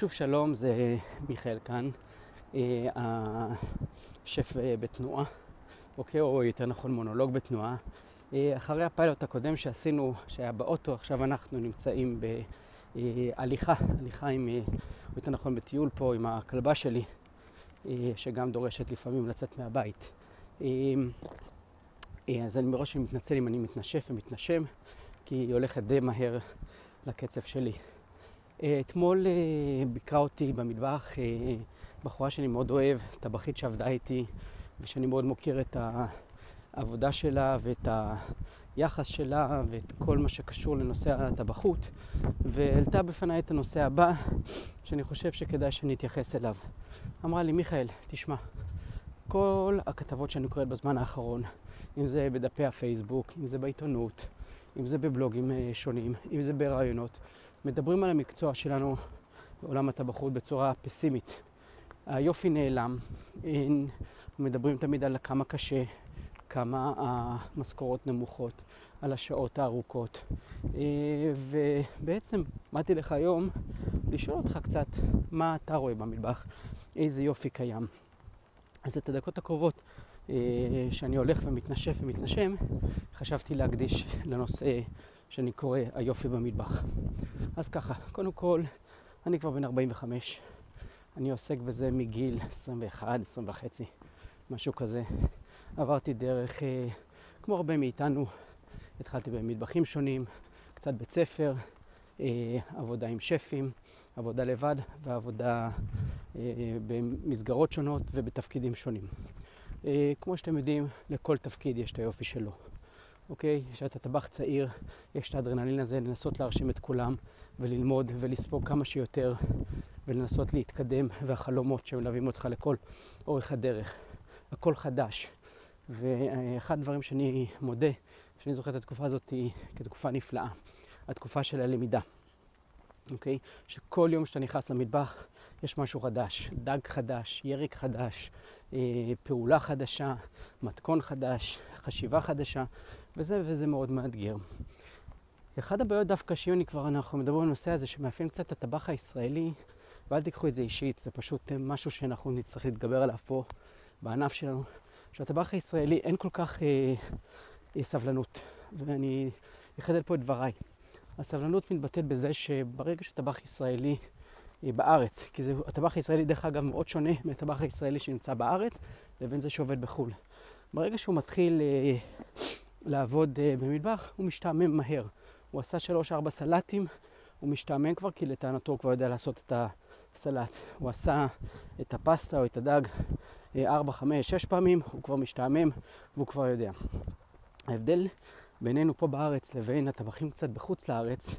שוב שלום, זה מיכאל כאן, השף בתנועה, אוקיי, או יותר נכון מונולוג בתנועה. אחרי הפיילוט הקודם שעשינו, שהיה באוטו, עכשיו אנחנו נמצאים בהליכה, עם, או יותר נכון בטיול פה עם הכלבה שלי, שגם דורשת לפעמים לצאת מהבית. אז אני מראש מתנצל אם אני מתנשף ומתנשם, כי היא הולכת די מהר לקצב שלי. אתמול ביקרה אותי במטבח בחורה שאני מאוד אוהב, טבחית שעבדה איתי ושאני מאוד מוקיר את העבודה שלה ואת היחס שלה ואת כל מה שקשור לנושא הטבחות, והעלתה בפניי את הנושא הבא שאני חושב שכדאי שאני אתייחס אליו. אמרה לי, מיכאל, תשמע, כל הכתבות שאני קוראת בזמן האחרון, אם זה בדפי הפייסבוק, אם זה בעיתונות, אם זה בבלוגים שונים, אם זה ברעיונות, מדברים על המקצוע שלנו בעולם הטבחות בצורה פסימית. היופי נעלם, מדברים תמיד על כמה קשה, כמה המשכורות נמוכות, על השעות הארוכות. ובעצם באתי לך היום לשאול אותך קצת מה אתה רואה במטבח, איזה יופי קיים. אז את הדקות הקרובות שאני הולך ומתנשם, חשבתי להקדיש לנושא שאני קורא היופי במטבח. אז ככה, קודם כל, אני כבר בן 45, אני עוסק בזה מגיל 21, 25, משהו כזה. עברתי דרך, כמו הרבה מאיתנו, התחלתי במטבחים שונים, קצת בית ספר, עבודה עם שפים, עבודה לבד ועבודה במסגרות שונות ובתפקידים שונים. כמו שאתם יודעים, לכל תפקיד יש את היופי שלו. אוקיי? כשאתה טבח צעיר, יש את האדרנלין הזה לנסות להרשים את כולם וללמוד ולספוג כמה שיותר ולנסות להתקדם, והחלומות שמלווים אותך לכל אורך הדרך. הכל חדש. ואחד הדברים שאני מודה, שאני זוכר את התקופה הזאת כתקופה נפלאה. התקופה של הלמידה. אוקיי? שכל יום שאתה נכנס למטבח יש משהו חדש. דג חדש, ירק חדש, פעולה חדשה, מתכון חדש, חשיבה חדשה, וזה מאוד מאתגר. אחד הבעיות דווקא אנחנו מדברים על הנושא הזה שמאפיין קצת את הטבח הישראלי, ואל תיקחו את זה אישית, זה פשוט משהו שאנחנו נצטרך להתגבר עליו פה בענף שלנו. שהטבח הישראלי אין כל כך סבלנות, ואני אחדד פה את דבריי. הסבלנות מתבטאת בזה שברגע שטבח ישראלי בארץ, כי הטבח הישראלי דרך אגב מאוד שונה מהטבח הישראלי שנמצא בארץ לבין זה שעובד בחו"ל. ברגע שהוא מתחיל לעבוד במטבח, הוא משתעמם מהר. הוא עשה 3-4 סלטים, הוא משתעמם כבר, כי לטענתו הוא כבר יודע לעשות את הסלט. הוא עשה את הפסטה או את הדג 4, 5, 6 פעמים, הוא כבר משתעמם והוא כבר יודע. ההבדל בינינו פה בארץ לבין הטבחים קצת בחוץ לארץ,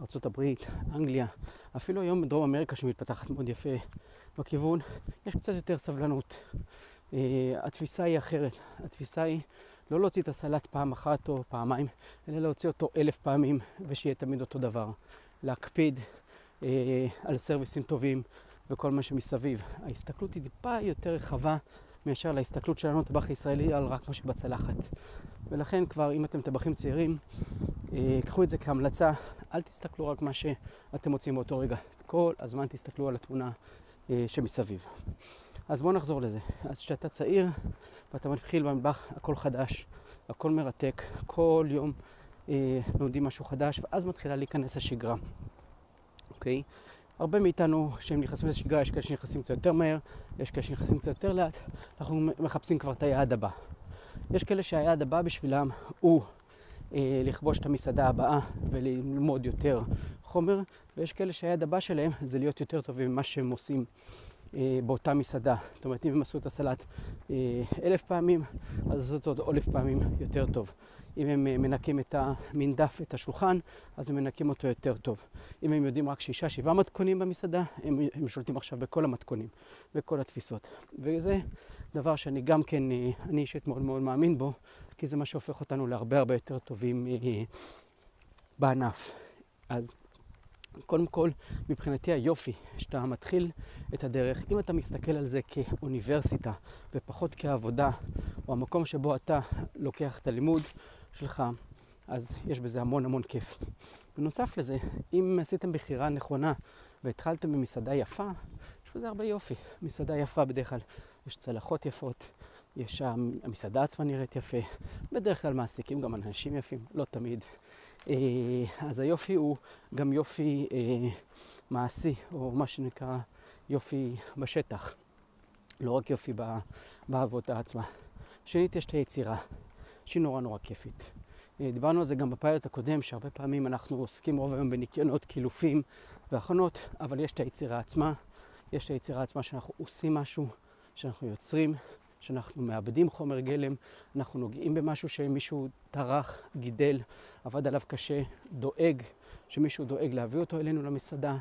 ארצות הברית, אנגליה, אפילו היום בדרום אמריקה שמתפתחת מאוד יפה בכיוון, יש קצת יותר סבלנות. התפיסה היא אחרת. התפיסה היא לא להוציא את הסלט פעם אחת או פעמיים, אלא להוציא אותו 1000 פעמים ושיהיה תמיד אותו דבר. להקפיד על סרוויסים טובים וכל מה שמסביב. ההסתכלות היא טיפה יותר רחבה מאשר להסתכלות שלנו טבח ישראלי על רק מה שבצלחת. ולכן כבר אם אתם טבחים צעירים, קחו את זה כהמלצה, אל תסתכלו רק מה שאתם מוצאים באותו רגע. כל הזמן תסתכלו על התמונה שמסביב. אז בואו נחזור לזה. אז כשאתה צעיר ואתה מתחיל במטבח, הכל חדש, הכל מרתק, כל יום לומדים משהו חדש, ואז מתחילה להיכנס השגרה. אוקיי? הרבה מאיתנו שהם נכנסים לשגרה, יש כאלה שנכנסים קצת יותר מהר, יש כאלה שנכנסים קצת יותר לאט, אנחנו מחפשים כבר את היעד הבא. יש כאלה שהיעד הבא בשבילם הוא לכבוש את המסעדה הבאה וללמוד יותר חומר, ויש כאלה שהיעד הבא שלהם זה להיות יותר טובים ממה שהם עושים באותה מסעדה. זאת אומרת, אם הם עשו את הסלט 1000 פעמים, אז זאת עוד 1000 פעמים יותר טוב. אם הם מנקים את המנדף, את השולחן, אז הם מנקים אותו יותר טוב. אם הם יודעים רק 6-7 מתכונים במסעדה, הם שולטים עכשיו בכל המתכונים, בכל התפיסות. וזה דבר שאני גם כן, אני אישית מאוד מאוד מאמין בו, כי זה מה שהופך אותנו להרבה הרבה יותר טובים בענף. אז קודם כל, מבחינתי היופי, שאתה מתחיל את הדרך, אם אתה מסתכל על זה כאוניברסיטה ופחות כעבודה, או המקום שבו אתה לוקח את הלימוד שלך, אז יש בזה המון המון כיף. בנוסף לזה, אם עשיתם בחירה נכונה והתחלתם במסעדה יפה, יש בזה הרבה יופי. מסעדה יפה בדרך כלל יש צלחות יפות, המסעדה עצמה נראית יפה, בדרך כלל מעסיקים גם אנשים יפים, לא תמיד. אז היופי הוא גם יופי מעשי, או מה שנקרא יופי בשטח, לא רק יופי בעבודה עצמה. שנית, יש את היצירה, שהיא נורא כיפית. דיברנו על זה גם בפיילוט הקודם, שהרבה פעמים אנחנו עוסקים רוב היום בניקיונות, קילופים והכנות, אבל יש את היצירה עצמה. יש את היצירה עצמה שאנחנו עושים משהו, שאנחנו יוצרים, שאנחנו מאבדים חומר גלם, אנחנו נוגעים במשהו שמישהו טרח, גידל, עבד עליו קשה, דואג, שמישהו דואג להביא אותו אלינו למסעדה,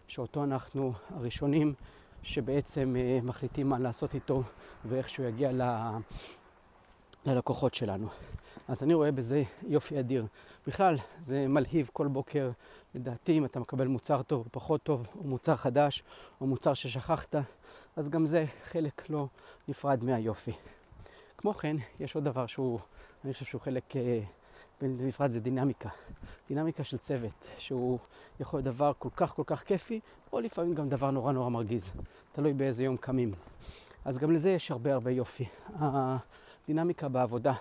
שאותו אנחנו הראשונים שבעצם מחליטים מה לעשות איתו ואיך שהוא יגיע ללקוחות שלנו. אז אני רואה בזה יופי אדיר. בכלל, זה מלהיב כל בוקר. לדעתי, אם אתה מקבל מוצר טוב או פחות טוב, או מוצר חדש, או מוצר ששכחת, אז גם זה חלק לא נפרד מהיופי. כמו כן, יש עוד דבר אני חושב שהוא חלק נפרד, זה דינמיקה. דינמיקה של צוות, שהוא יכול להיות דבר כל כך כיפי, או לפעמים גם דבר נורא מרגיז. תלוי באיזה יום קמים. אז גם לזה יש הרבה יופי. הדינמיקה בעבודה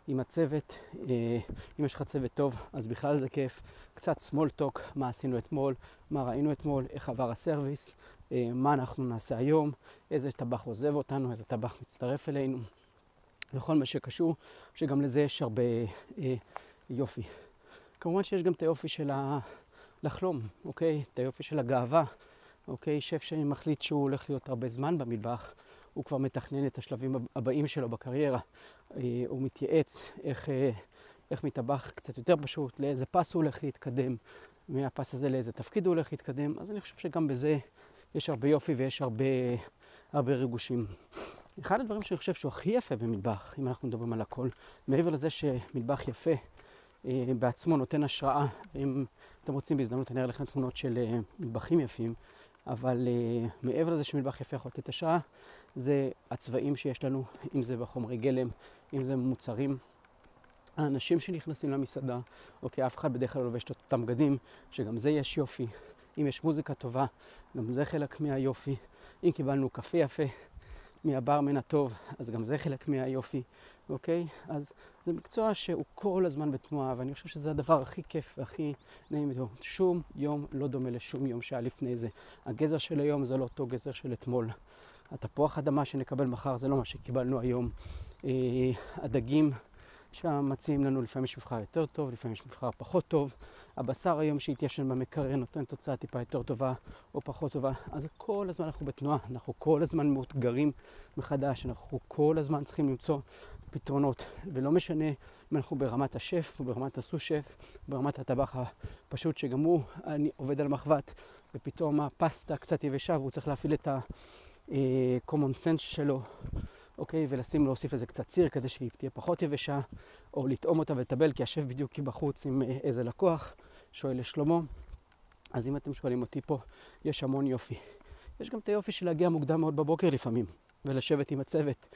עם הצוות, אם יש לך צוות טוב, אז בכלל זה כיף. קצת small talk, מה עשינו אתמול, מה ראינו אתמול, איך עבר הסרוויס, מה אנחנו נעשה היום, איזה טבח עוזב אותנו, איזה טבח מצטרף אלינו, וכל מה שקשור, שגם לזה יש הרבה יופי. כמובן שיש גם את היופי של לחלום, אוקיי? את היופי של הגאווה, אוקיי? שף שמחליט שהוא הולך להיות הרבה זמן במטבח, הוא כבר מתכנן את השלבים הבאים שלו בקריירה, הוא מתייעץ איך מטבח קצת יותר פשוט, לאיזה פס הוא הולך להתקדם, מהפס הזה לאיזה תפקיד הוא הולך להתקדם, אז אני חושב שגם בזה יש הרבה יופי ויש הרבה ריגושים. אחד הדברים שאני חושב שהוא הכי יפה במטבח, אם אנחנו מדברים על הכל, מעבר לזה שמטבח יפה בעצמו נותן השראה, אם אתם רוצים בהזדמנות אני אראה לכם תמונות של מטבחים יפים, אבל מעבר לזה שמטבח יפה יכול לתת השראה, זה הצבעים שיש לנו, אם זה בחומרי גלם, אם זה מוצרים, האנשים שנכנסים למסעדה, אוקיי, אף אחד בדרך כלל לובש את אותם בגדים, שגם זה יש יופי. אם יש מוזיקה טובה, גם זה חלק מהיופי. אם קיבלנו קפה יפה מהברמן הטוב, אז גם זה חלק מהיופי, אוקיי? אז זה מקצוע שהוא כל הזמן בתנועה, ואני חושב שזה הדבר הכי כיף והכי נעים איתו. שום יום לא דומה לשום יום שהיה לפני זה. הגזר של היום זה לא אותו גזר של אתמול. התפוח אדמה שנקבל מחר זה לא מה שקיבלנו היום. הדגים שמציעים לנו, לפעמים יש מבחר יותר טוב, לפעמים יש מבחר פחות טוב. הבשר היום שהתיישן במקרר נותן תוצאה טיפה יותר טובה או פחות טובה. אז כל הזמן אנחנו בתנועה, אנחנו כל הזמן מאותגרים מחדש, אנחנו כל הזמן צריכים למצוא פתרונות. ולא משנה אם אנחנו ברמת השף או ברמת הסו-שף, ברמת הטבח הפשוט שגם הוא עובד על מחבת, ופתאום הפסטה קצת יבשה והוא צריך להפעיל את ה-common sense שלו, אוקיי, להוסיף איזה קצת ציר כדי שהיא תהיה פחות יבשה, או לטעום אותה ולטבל, כי השף בדיוק בחוץ עם איזה לקוח, שואל לשלמה. אז אם אתם שואלים אותי פה, יש המון יופי. יש גם את היופי של להגיע מוקדם מאוד בבוקר לפעמים, ולשבת עם הצוות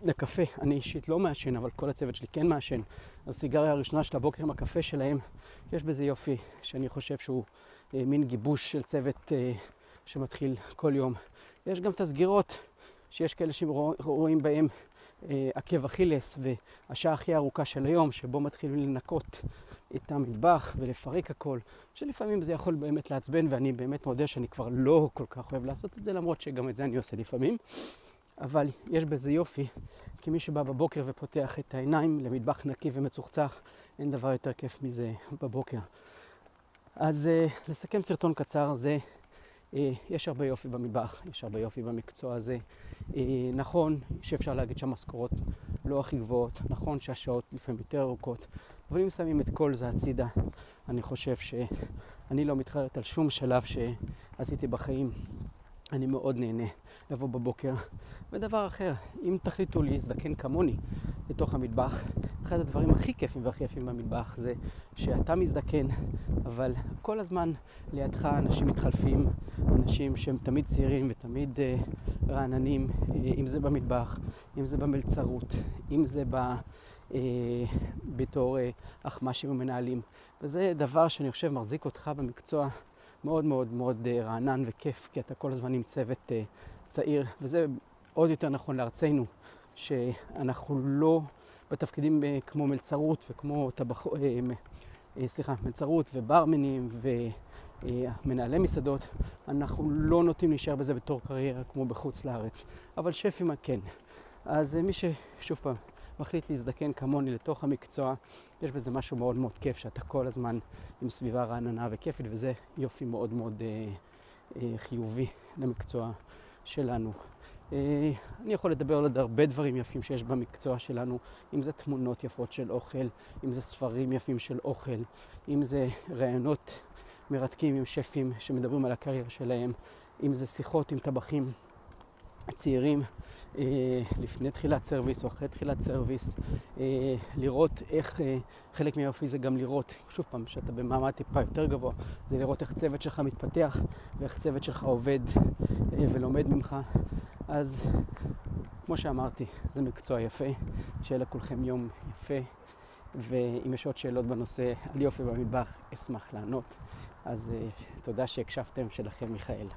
לקפה. אני אישית לא מעשן, אבל כל הצוות שלי כן מעשן. הסיגריה הראשונה של הבוקר עם הקפה שלהם, יש בזה יופי, שאני חושב שהוא מין גיבוש של צוות שמתחיל כל יום. יש גם את הסגירות, שיש כאלה שרואים בהם עקב אכילס, והשעה הכי ארוכה של היום, שבו מתחילים לנקות את המטבח ולפרק הכל, שלפעמים זה יכול באמת לעצבן, ואני באמת מודה שאני כבר לא כל כך אוהב לעשות את זה, למרות שגם את זה אני עושה לפעמים. אבל יש בזה יופי, כי מי שבא בבוקר ופותח את העיניים למטבח נקי ומצוחצח, אין דבר יותר כיף מזה בבוקר. אז לסכם סרטון קצר, יש הרבה יופי במטבח, יש הרבה יופי במקצוע הזה. נכון שאפשר להגיד שהמשכורות לא הכי גבוהות, נכון שהשעות לפעמים יותר ארוכות, אבל אם שמים את כל זה הצידה, אני חושב שאני לא מתחרט על שום שלב שעשיתי בחיים. אני מאוד נהנה לבוא בבוקר. ודבר אחר, אם תחליטו להזדקן כמוני לתוך המטבח, אחד הדברים הכי כיפים והכי יפים במטבח זה שאתה מזדקן, אבל כל הזמן לידך אנשים מתחלפים, אנשים שהם תמיד צעירים ותמיד רעננים, אם זה במטבח, אם זה במלצרות, אם זה בתור אחמ"שים ומנהלים. וזה דבר שאני חושב מחזיק אותך במקצוע מאוד מאוד מאוד רענן וכיף, כי אתה כל הזמן עם צוות צעיר, וזה עוד יותר נכון לארצנו, שאנחנו לא בתפקידים כמו מלצרות וכמו מלצרות וברמנים ומנהלי מסעדות, אנחנו לא נוטים להישאר בזה בתור קריירה כמו בחוץ לארץ, אבל שפים כן. אז מי ששוב פעם מחליט להזדקן כמוני לתוך המקצוע, יש בזה משהו מאוד מאוד כיף, שאתה כל הזמן עם סביבה רעננה וכיפית, וזה יופי מאוד מאוד חיובי למקצוע שלנו. אני יכול לדבר על עוד הרבה דברים יפים שיש במקצוע שלנו, אם זה תמונות יפות של אוכל, אם זה ספרים יפים של אוכל, אם זה רעיונות מרתקים עם שפים שמדברים על הקריירה שלהם, אם זה שיחות עם טבחים צעירים לפני תחילת סרוויס או אחרי תחילת סרוויס, לראות איך חלק מהיופי זה גם לראות, שוב פעם, שאתה במעמד טיפה יותר גבוה, זה לראות איך צוות שלך מתפתח ואיך צוות שלך עובד ולומד ממך. אז כמו שאמרתי, זה מקצוע יפה, שיהיה לכולכם יום יפה, ואם יש עוד שאלות בנושא על יופי במטבח, אשמח לענות. אז תודה שהקשבתם, שלכם מיכאל.